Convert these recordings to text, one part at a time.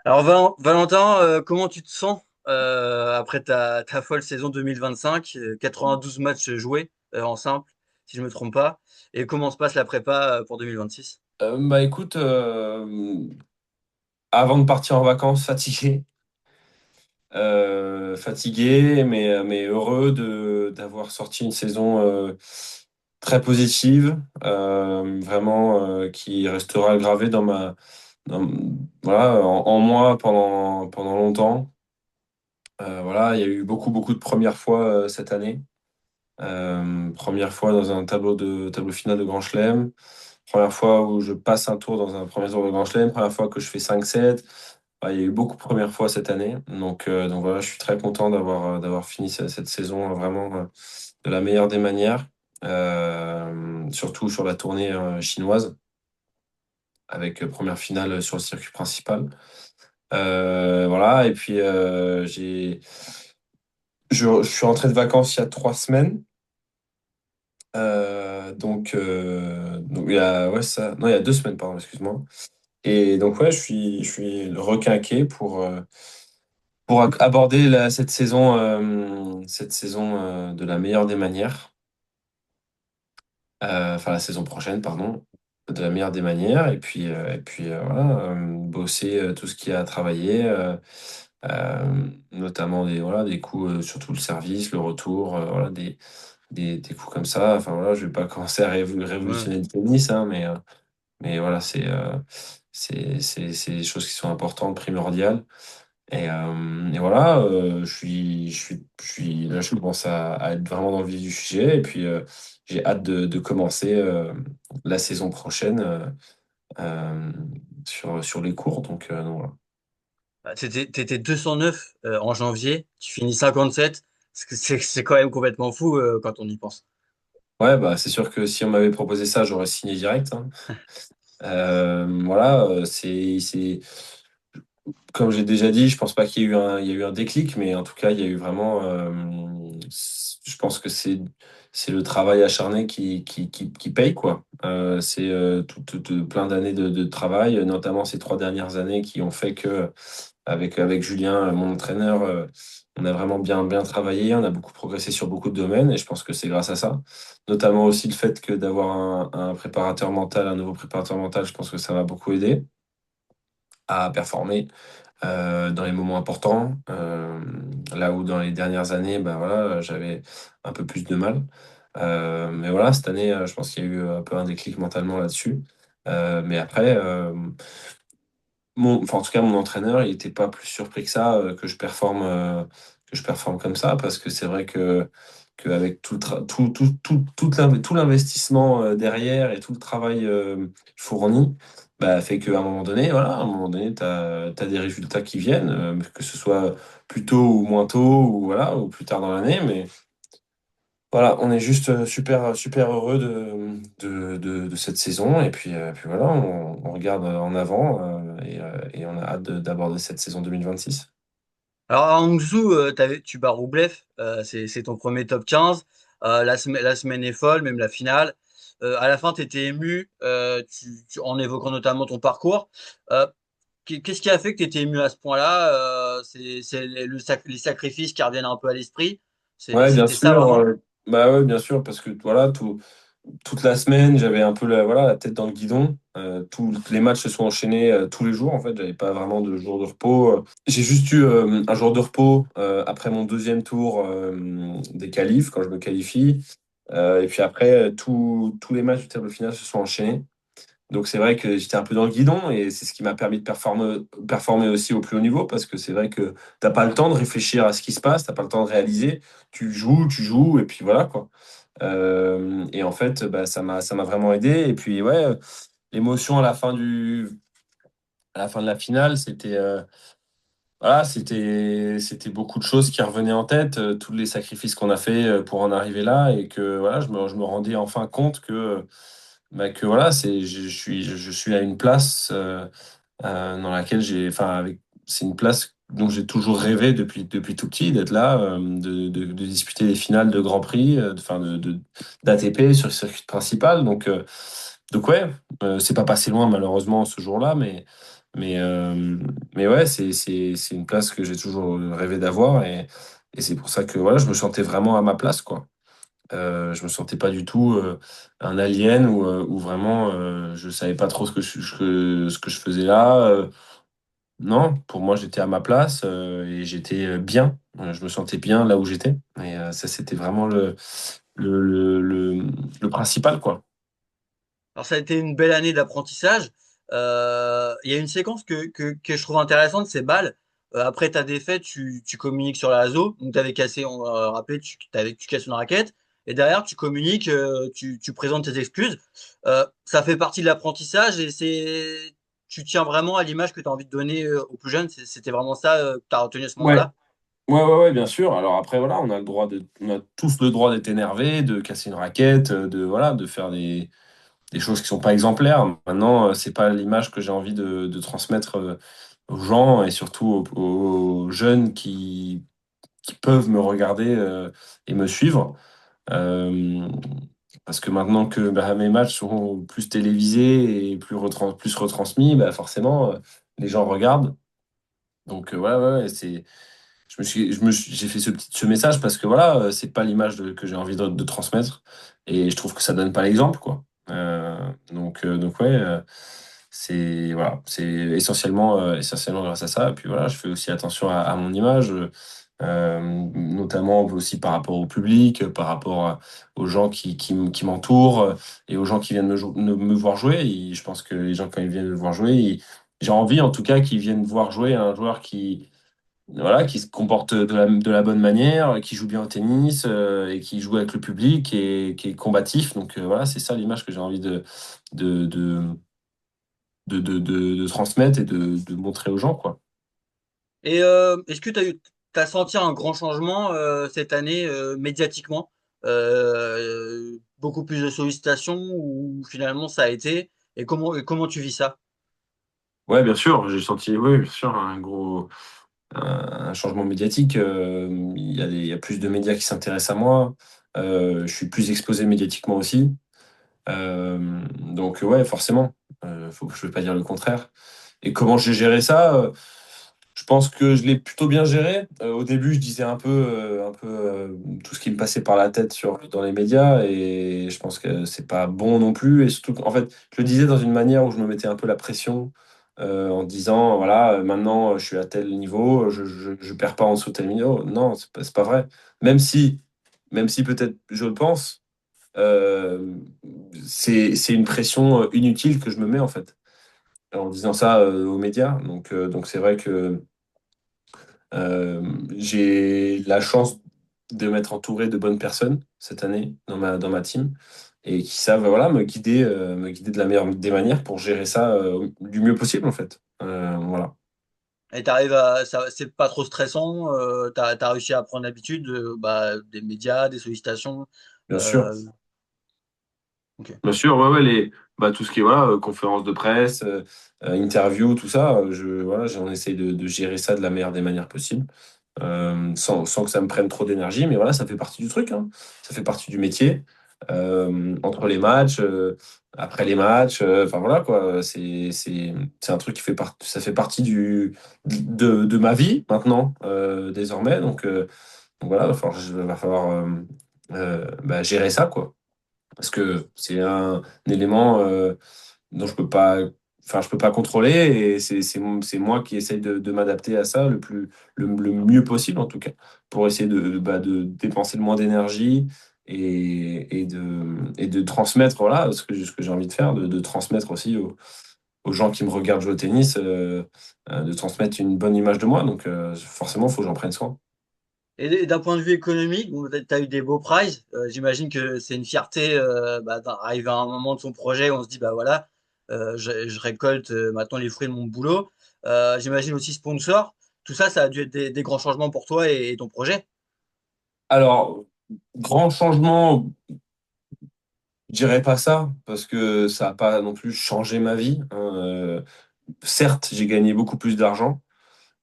Alors Valentin, comment tu te sens après ta folle saison 2025, 92 matchs joués en simple, si je me trompe pas, et comment se passe la prépa pour 2026? Bah écoute, avant de partir en vacances, fatigué, mais heureux d'avoir sorti une saison très positive, vraiment qui restera gravée dans- voilà, en moi pendant longtemps. Voilà, il y a eu beaucoup de premières fois cette année. Première fois dans un tableau final de Grand Chelem. Première fois où je passe un tour dans un premier tour de Grand Chelem. Première fois que je fais 5-7. Ouais, il y a eu beaucoup de premières fois cette année. Donc voilà, je suis très content d'avoir fini cette saison vraiment de la meilleure des manières. Surtout sur la tournée chinoise, avec première finale sur le circuit principal. Voilà, et puis je suis rentré de vacances il y a 3 semaines. Donc il y a, ouais, ça, non, il y a 2 semaines, pardon, excuse-moi. Et donc, ouais, je suis requinqué pour aborder cette saison de la meilleure des manières. Enfin, la saison prochaine, pardon, de la meilleure des manières. Et puis voilà, bosser tout ce qu'il y a à travailler, notamment des coups, surtout le service, le retour, voilà, des coups comme ça. Enfin, voilà, je vais pas commencer à Ouais. révolutionner le tennis, hein, mais voilà, c'est des choses qui sont importantes, primordiales. Et voilà, là, je commence à être vraiment dans le vif du sujet. Et puis, j'ai hâte de commencer la saison prochaine euh, sur les cours. Donc, voilà. T'étais 209 en janvier, tu finis 57, c'est quand même complètement fou quand on y pense. Ouais, bah, c'est sûr que si on m'avait proposé ça, j'aurais signé direct, hein. Voilà, comme j'ai déjà dit, je pense pas qu'il y a eu un déclic, mais en tout cas, il y a eu vraiment. Je pense que c'est le travail acharné qui paye, quoi. C'est plein d'années de travail, notamment ces 3 dernières années qui ont fait que, avec Julien, mon entraîneur, on a vraiment bien travaillé, on a beaucoup progressé sur beaucoup de domaines, et je pense que c'est grâce à ça. Notamment aussi le fait que d'avoir un préparateur mental, un nouveau préparateur mental, je pense que ça m'a beaucoup aidé à performer dans les moments importants, là où dans les dernières années, ben voilà, j'avais un peu plus de mal. Mais voilà, cette année, je pense qu'il y a eu un peu un déclic mentalement là-dessus. Mais après, enfin, en tout cas, mon entraîneur, il n'était pas plus surpris que ça, que je performe comme ça, parce que c'est vrai qu'avec tout l'investissement derrière et tout le travail fourni, bah, fait qu'à un moment donné, voilà, à un moment donné, tu as des résultats qui viennent, que ce soit plus tôt ou moins tôt, ou voilà, ou plus tard dans l'année, mais voilà, on est juste super heureux de cette saison. Et puis voilà, on regarde en avant et on a hâte d'aborder cette saison 2026. Alors à Hangzhou, tu bats Roublev, c'est ton premier top 15. La semaine est folle, même la finale. À la fin, tu étais ému, en évoquant notamment ton parcours. Euh, Qu'est-ce qui a fait que tu étais ému à ce point-là? C'est les sacrifices qui reviennent un peu à l'esprit. Ouais, bien C'était ça sûr. vraiment? Bah ouais, bien sûr, parce que voilà, toute la semaine, j'avais un peu la tête dans le guidon. Tous les matchs se sont enchaînés tous les jours. En fait, j'avais pas vraiment de jour de repos. J'ai juste eu un jour de repos après mon deuxième tour des qualifs, quand je me qualifie. Et puis après, tous les matchs du tableau final se sont enchaînés. Donc c'est vrai que j'étais un peu dans le guidon et c'est ce qui m'a permis de performer aussi au plus haut niveau, parce que c'est vrai que t'as pas le temps de réfléchir à ce qui se passe, t'as pas le temps de réaliser. Tu joues et puis voilà, quoi. Et en fait, bah, ça m'a vraiment aidé. Et puis ouais, l'émotion à la fin de la finale, voilà, c'était beaucoup de choses qui revenaient en tête, tous les sacrifices qu'on a fait pour en arriver là, et que voilà, je me rendais enfin compte que voilà, je suis à une place dans laquelle c'est une place dont j'ai toujours rêvé depuis tout petit, d'être là, de disputer les finales de Grand Prix, enfin d'ATP sur le circuit principal. Donc ouais, c'est pas passé loin malheureusement ce jour-là, Mais, mais ouais, c'est une place que j'ai toujours rêvé d'avoir et c'est pour ça que voilà, je me sentais vraiment à ma place, quoi. Je me sentais pas du tout un alien ou vraiment je savais pas trop ce que je faisais là. Non, pour moi, j'étais à ma place et j'étais bien. Je me sentais bien là où j'étais. Et ça, c'était vraiment le, le, le, le principal, quoi. Alors, ça a été une belle année d'apprentissage. Il y a une séquence que je trouve intéressante, c'est Bâle. Après ta défaite, tu communiques sur la réseau. Donc, tu avais cassé, on va rappeler, tu casses une raquette. Et derrière, tu communiques, tu présentes tes excuses. Ça fait partie de l'apprentissage et tu tiens vraiment à l'image que tu as envie de donner aux plus jeunes. C'était vraiment ça que tu as retenu à ce Ouais. moment-là. Ouais, bien sûr. Alors après, voilà, on a tous le droit d'être énervé, de casser une raquette, voilà, de faire des choses qui sont pas exemplaires. Maintenant, c'est pas l'image que j'ai envie de transmettre aux gens et surtout aux jeunes qui peuvent me regarder et me suivre. Euh, Parce que maintenant que bah, mes matchs sont plus télévisés et plus retransmis, bah, forcément, les gens regardent. Donc, ouais, j'ai fait ce message parce que voilà, c'est pas l'image que j'ai envie de transmettre et je trouve que ça donne pas l'exemple, quoi. Donc ouais, c'est essentiellement grâce à ça. Et puis voilà, je fais aussi attention à mon image, notamment aussi par rapport au public, par rapport aux gens qui m'entourent et aux gens qui viennent me voir jouer. Et je pense que les gens quand ils viennent me voir jouer, j'ai envie en tout cas qu'ils viennent voir jouer un joueur qui voilà, qui se comporte de la bonne manière, qui joue bien au tennis et qui joue avec le public et qui est combatif. Donc voilà, c'est ça l'image que j'ai envie de, de, de transmettre et de montrer aux gens, quoi. Et est-ce que t'as senti un grand changement cette année médiatiquement? Beaucoup plus de sollicitations ou finalement ça a été? Et comment tu vis ça? Ouais, bien sûr, j'ai senti, oui, bien sûr, un changement médiatique. Il y a plus de médias qui s'intéressent à moi. Je suis plus exposé médiatiquement aussi. Donc ouais, forcément, je ne vais pas dire le contraire. Et comment j'ai géré ça? Je pense que je l'ai plutôt bien géré. Au début, je disais un peu tout ce qui me passait par la tête dans les médias, et je pense que c'est pas bon non plus. Et surtout, en fait, je le disais dans une manière où je me mettais un peu la pression en disant, voilà, maintenant je suis à tel niveau, je perds pas en dessous de tel niveau. Non, c'est pas vrai. Même si, même si peut-être je le pense, euh, c'est une pression inutile que je me mets en fait en disant ça aux médias. Donc c'est vrai que j'ai la chance de m'être entouré de bonnes personnes cette année dans ma team et qui savent voilà, me guider de la meilleure des manières pour gérer ça du mieux possible en fait. Voilà, Et c'est pas trop stressant, t'as réussi à prendre l'habitude des médias, des sollicitations. bien sûr. euh, ok. Bien sûr, ouais, tout ce qui est voilà, conférence de presse, interview, tout ça, voilà, on essaye de gérer ça de la meilleure des manières possibles. Sans que ça me prenne trop d'énergie. Mais voilà, ça fait partie du truc, hein. Ça fait partie du métier. Entre les matchs, après les matchs, enfin voilà quoi. C'est un truc qui fait partie, ça fait partie de ma vie maintenant, désormais. Donc voilà, va falloir bah, gérer ça quoi. Parce que c'est un élément dont je peux pas contrôler et c'est moi qui essaye de m'adapter à ça le mieux possible en tout cas pour essayer de dépenser le moins d'énergie et de transmettre voilà ce que j'ai envie de faire de transmettre aussi aux gens qui me regardent jouer au tennis de transmettre une bonne image de moi donc forcément il faut que j'en prenne soin. Et d'un point de vue économique, bon, tu as eu des beaux prizes. J'imagine que c'est une fierté d'arriver à un moment de son projet où on se dit, bah voilà, je récolte maintenant les fruits de mon boulot. J'imagine aussi sponsor. Tout ça, ça a dû être des grands changements pour toi et ton projet. Alors, grand changement, je dirais pas ça, parce que ça n'a pas non plus changé ma vie, hein. Certes, j'ai gagné beaucoup plus d'argent.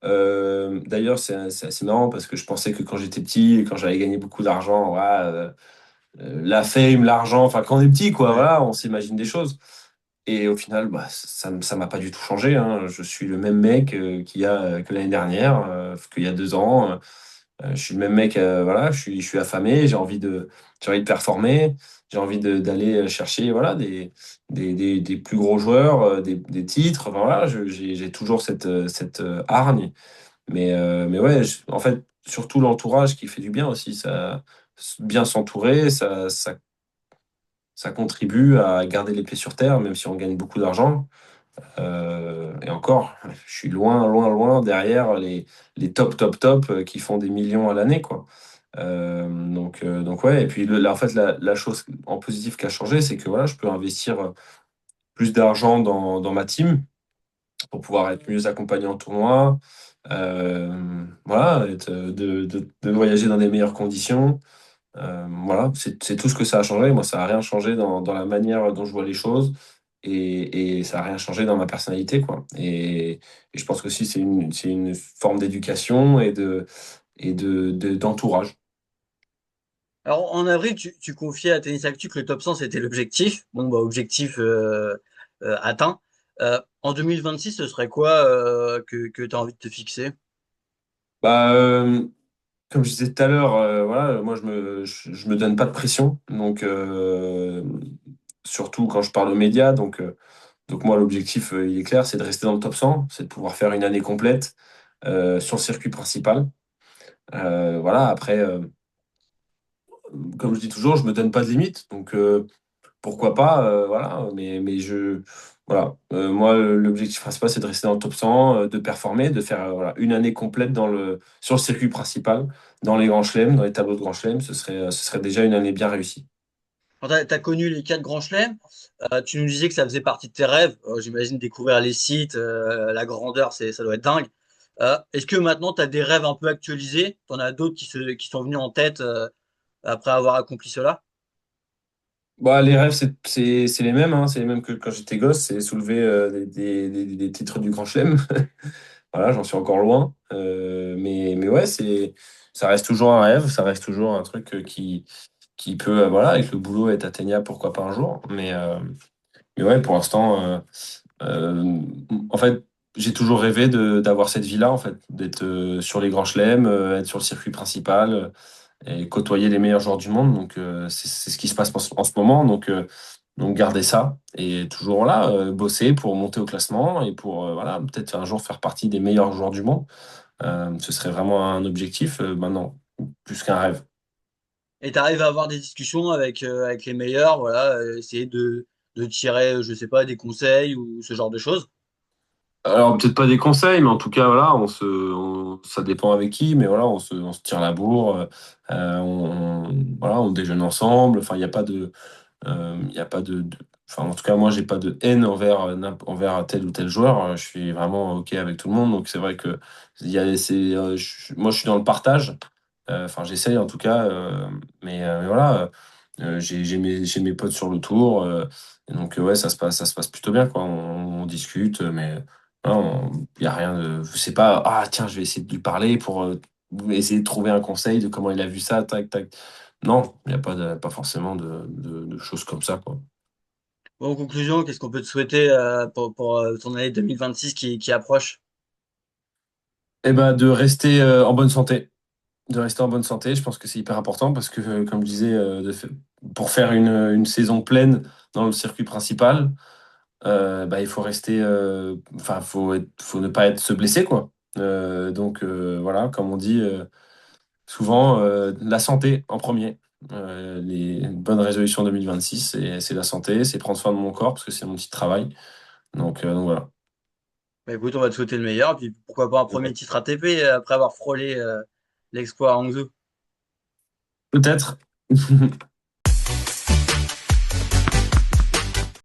D'ailleurs, c'est assez marrant parce que je pensais que quand j'étais petit, quand j'avais gagné beaucoup d'argent, voilà, la fame, l'argent, enfin quand on est petit, quoi, Ouais. voilà, on s'imagine des choses. Et au final, bah, ça m'a pas du tout changé, hein. Je suis le même mec que l'année dernière, qu'il y a 2 ans. Je suis le même mec, voilà, je suis affamé, j'ai envie de performer, j'ai envie d'aller chercher voilà, des plus gros joueurs, des titres. Enfin, voilà, j'ai toujours cette hargne. Mais ouais, en fait, surtout l'entourage qui fait du bien aussi. Bien s'entourer, ça contribue à garder les pieds sur terre, même si on gagne beaucoup d'argent. Et encore, je suis loin, loin, loin derrière les top, top, top qui font des millions à l'année, quoi. Donc ouais, et puis en fait, la chose en positif qui a changé, c'est que voilà, je peux investir plus d'argent dans ma team pour pouvoir être mieux accompagné en tournoi, voilà, de voyager dans des meilleures conditions. Voilà, c'est tout ce que ça a changé. Moi, ça n'a rien changé dans la manière dont je vois les choses et ça n'a rien changé dans ma personnalité, quoi. Et je pense que aussi, c'est une forme d'éducation d'entourage. Alors, en avril, tu confiais à Tennis Actu que le top 100, c'était l'objectif. Bon, bah, objectif atteint. En 2026, ce serait quoi que tu as envie de te fixer? Bah, comme je disais tout à l'heure, voilà, moi, je me donne pas de pression. Donc, surtout quand je parle aux médias. Donc moi, l'objectif, il est clair, c'est de rester dans le top 100, c'est de pouvoir faire une année complète sur le circuit principal. Voilà, après, comme je dis toujours, je me donne pas de limite. Donc pourquoi pas, voilà. Voilà. Moi, l'objectif principal, c'est de rester dans le top 100, de performer, de faire voilà, une année complète sur le circuit principal, dans les grands chelems, dans les tableaux de grands chelems. Ce serait déjà une année bien réussie. Tu as connu les quatre grands chelems. Tu nous disais que ça faisait partie de tes rêves. J'imagine découvrir les sites, la grandeur, ça doit être dingue. Est-ce que maintenant, tu as des rêves un peu actualisés? Tu en as d'autres qui sont venus en tête après avoir accompli cela? Bah, les rêves, c'est les mêmes, hein, c'est les mêmes que quand j'étais gosse, c'est soulever des titres du Grand Chelem. Voilà, j'en suis encore loin. Mais ouais, ça reste toujours un rêve, ça reste toujours un truc qui peut, voilà, avec le boulot, être atteignable, pourquoi pas un jour. Mais ouais, pour l'instant, euh, en fait, j'ai toujours rêvé d'avoir cette vie-là, en fait, d'être sur les grands chelems, être sur le circuit principal et côtoyer les meilleurs joueurs du monde. Donc, c'est ce qui se passe en ce moment. Donc garder ça et toujours là, bosser pour monter au classement et pour voilà, peut-être un jour faire partie des meilleurs joueurs du monde. Ce serait vraiment un objectif maintenant, plus qu'un rêve. Et tu arrives à avoir des discussions avec les meilleurs, voilà, essayer de tirer, je sais pas, des conseils ou ce genre de choses. Alors peut-être pas des conseils, mais en tout cas voilà, ça dépend avec qui, mais voilà, on se tire la bourre, voilà, on déjeune ensemble. Enfin, il n'y a pas il y a pas enfin, en tout cas, moi, j'ai pas de haine envers tel ou tel joueur. Je suis vraiment OK avec tout le monde. Donc, c'est vrai que moi, je suis dans le partage. Enfin, j'essaye en tout cas. Mais voilà, j'ai mes potes sur le tour. Et donc, ouais, ça se passe plutôt bien, quoi. On discute, mais il n'y a rien de. C'est pas, ah, tiens, je vais essayer de lui parler pour essayer de trouver un conseil de comment il a vu ça, tac, tac. Non, il n'y a pas forcément de choses comme ça, quoi. Bon, en conclusion, qu'est-ce qu'on peut te souhaiter pour ton année 2026 qui approche? Eh ben, de rester en bonne santé. De rester en bonne santé, je pense que c'est hyper important parce que, comme je disais, pour faire une saison pleine dans le circuit principal, bah, il faut rester, enfin, faut ne pas se blesser, quoi. Donc, voilà, comme on dit souvent, la santé en premier. Les bonnes résolutions 2026, c'est la santé, c'est prendre soin de mon corps parce que c'est mon petit travail. Donc voilà. Bah, écoute, on va te souhaiter le meilleur, et puis pourquoi pas un premier titre ATP après avoir frôlé l'exploit à Hangzhou. Peut-être.